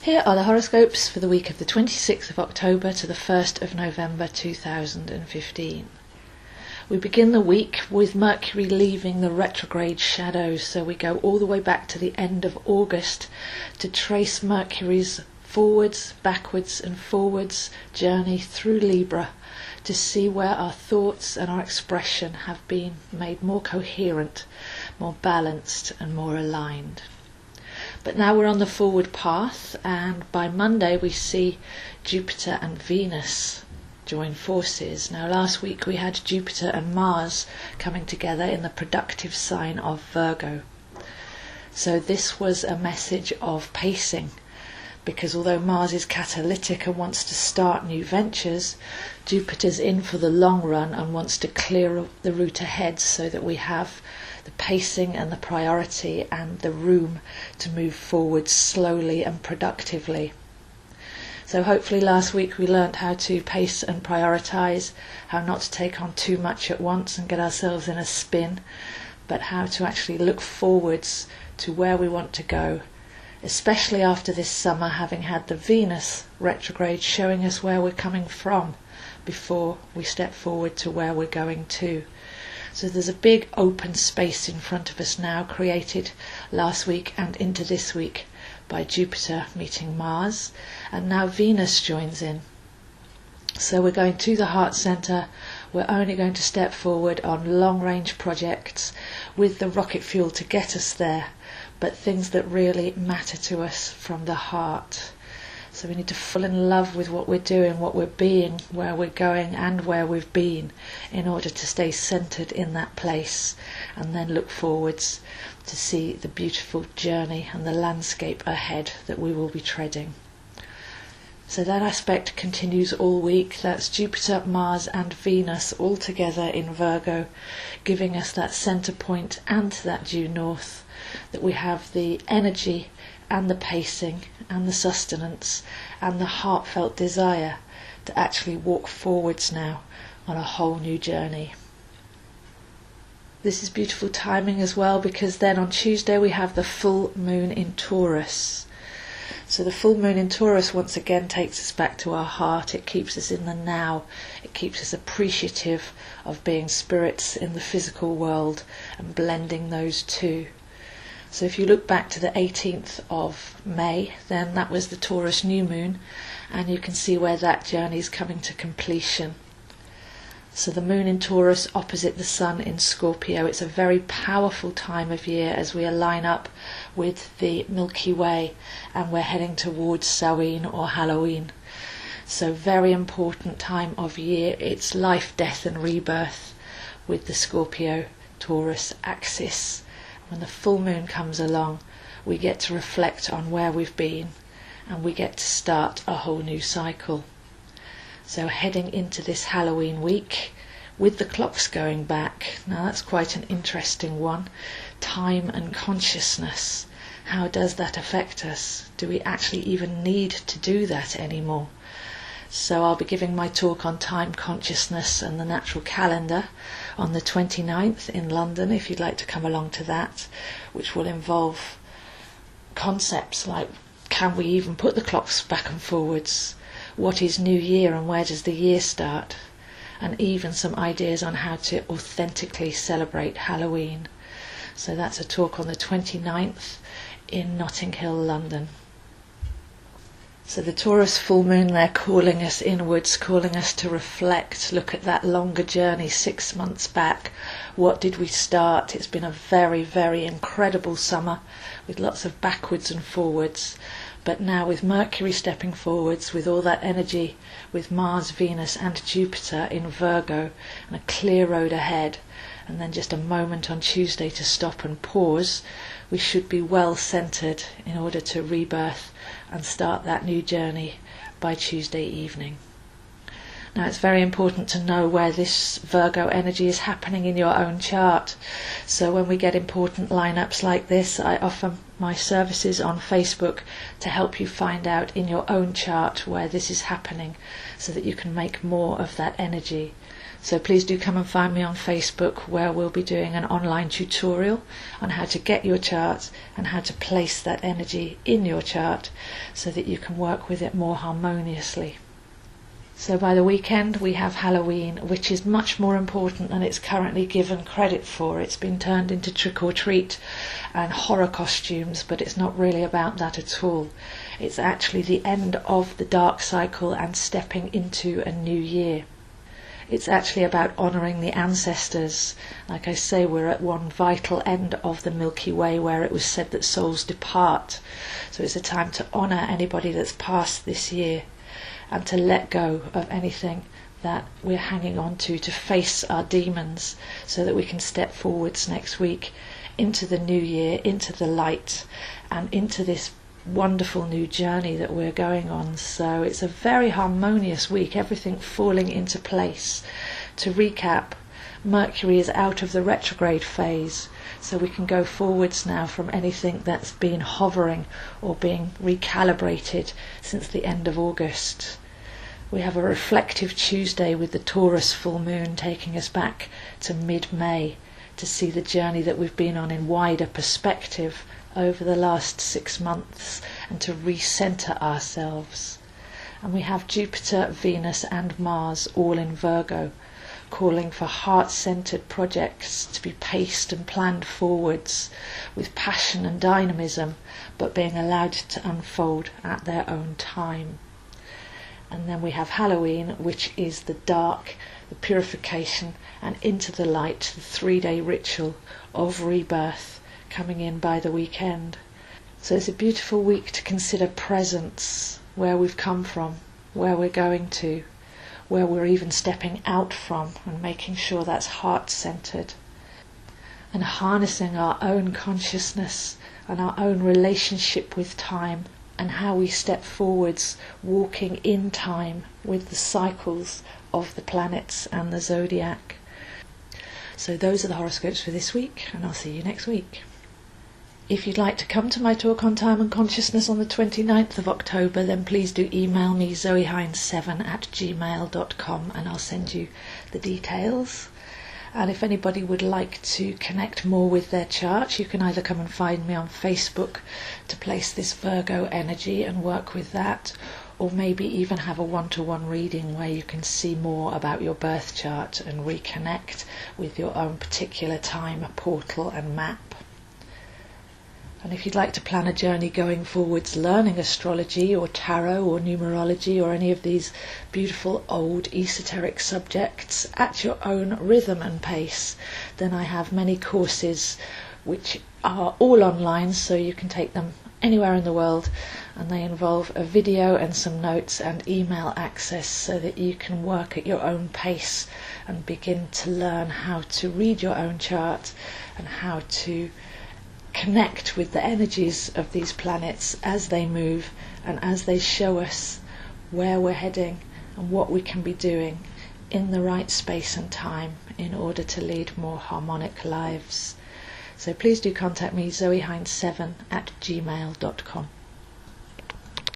Here are the horoscopes for the week of the 26th of October to the 1st of November 2015. We begin the week with Mercury leaving the retrograde shadows, so we go all the way back to the end of August to trace Mercury's forwards, backwards and forwards journey through Libra to see where our thoughts and our expression have been made more coherent, more balanced and more aligned. But now we're on the forward path, and by Monday we see Jupiter and Venus join forces. Now last week we had Jupiter and Mars coming together in the productive sign of Virgo. So this was a message of pacing, because although Mars is catalytic and wants to start new ventures, Jupiter's in for the long run and wants to clear the route ahead so that we have the pacing and the priority and the room to move forward slowly and productively. So hopefully last week we learnt how to pace and prioritise, how not to take on too much at once and get ourselves in a spin, but how to actually look forwards to where we want to go, especially after this summer, having had the Venus retrograde showing us where we're coming from before we step forward to where we're going to. So there's a big open space in front of us now, created last week and into this week by Jupiter meeting Mars, and now Venus joins in. So we're going to the heart centre. We're only going to step forward on long-range projects with the rocket fuel to get us there, but things that really matter to us from the heart. So we need to fall in love with what we're doing, what we're being, where we're going and where we've been, in order to stay centred in that place and then look forwards to see the beautiful journey and the landscape ahead that we will be treading. So that aspect continues all week. That's Jupiter, Mars and Venus all together in Virgo, giving us that centre point and that due north, that we have the energy and the pacing and the sustenance and the heartfelt desire to actually walk forwards now on a whole new journey. This is beautiful timing as well, because then on Tuesday we have the full moon in Taurus. So the full moon in Taurus once again takes us back to our heart. It keeps us in the now. It keeps us appreciative of being spirits in the physical world and blending those two. So if you look back to the 18th of May, then that was the Taurus new moon, and you can see where that journey is coming to completion. So the moon in Taurus opposite the sun in Scorpio. It's a very powerful time of year as we align up with the Milky Way and we're heading towards Samhain or Halloween. So very important time of year. It's life, death and rebirth with the Scorpio-Taurus axis. When the full moon comes along, we get to reflect on where we've been and we get to start a whole new cycle. So heading into this Halloween week with the clocks going back. Now that's quite an interesting one. Time and consciousness. How does that affect us? Do we actually even need to do that anymore? So I'll be giving my talk on time consciousness and the natural calendar on the 29th in London, if you'd like to come along to that, which will involve concepts like, can we even put the clocks back and forwards? What is New Year and where does the year start? And even some ideas on how to authentically celebrate Halloween. So that's a talk on the 29th in Notting Hill, London. So the Taurus full moon there calling us inwards, calling us to reflect, look at that longer journey 6 months back. What did we start? It's been a very, very incredible summer with lots of backwards and forwards. But now with Mercury stepping forwards, with all that energy, with Mars, Venus and Jupiter in Virgo, and a clear road ahead, and then just a moment on Tuesday to stop and pause, we should be well centred in order to rebirth and start that new journey by Tuesday evening. Now it's very important to know where this Virgo energy is happening in your own chart. So when we get important lineups like this, I offer my services on Facebook to help you find out in your own chart where this is happening, so that you can make more of that energy. So please do come and find me on Facebook, where we'll be doing an online tutorial on how to get your chart and how to place that energy in your chart so that you can work with it more harmoniously. So by the weekend we have Halloween, which is much more important than it's currently given credit for. It's been turned into trick or treat and horror costumes, but it's not really about that at all. It's actually the end of the dark cycle and stepping into a new year. It's actually about honouring the ancestors. Like I say, we're at one vital end of the Milky Way where it was said that souls depart. So it's a time to honour anybody that's passed this year and to let go of anything that we're hanging on to face our demons so that we can step forwards next week into the new year, into the light and into this wonderful new journey that we're going on. So it's a very harmonious week, everything falling into place. To recap, Mercury is out of the retrograde phase, so we can go forwards now from anything that's been hovering or being recalibrated since the end of August. We have a reflective Tuesday with the Taurus full moon taking us back to mid-May to see the journey that we've been on in wider perspective over the last 6 months and to recenter ourselves. And we have Jupiter, Venus and Mars all in Virgo, calling for heart-centered projects to be paced and planned forwards with passion and dynamism, but being allowed to unfold at their own time. And then we have Halloween, which is the dark, the purification and into the light, the 3-day ritual of rebirth coming in by the weekend. So it's a beautiful week to consider presence, where we've come from, where we're going to, where we're even stepping out from, and making sure that's heart-centered. And harnessing our own consciousness and our own relationship with time and how we step forwards, walking in time with the cycles of the planets and the zodiac. So those are the horoscopes for this week, and I'll see you next week. If you'd like to come to my talk on time and consciousness on the 29th of October, then please do email me zoehines7@gmail.com and I'll send you the details. And if anybody would like to connect more with their chart, you can either come and find me on Facebook to place this Virgo energy and work with that, or maybe even have a one-to-one reading where you can see more about your birth chart and reconnect with your own particular time, portal and map. And if you'd like to plan a journey going forwards, learning astrology or tarot or numerology or any of these beautiful old esoteric subjects at your own rhythm and pace, then I have many courses which are all online, so you can take them anywhere in the world, and they involve a video and some notes and email access so that you can work at your own pace and begin to learn how to read your own chart and how to connect with the energies of these planets as they move and as they show us where we're heading and what we can be doing in the right space and time in order to lead more harmonic lives. So please do contact me, zoehines7@gmail.com.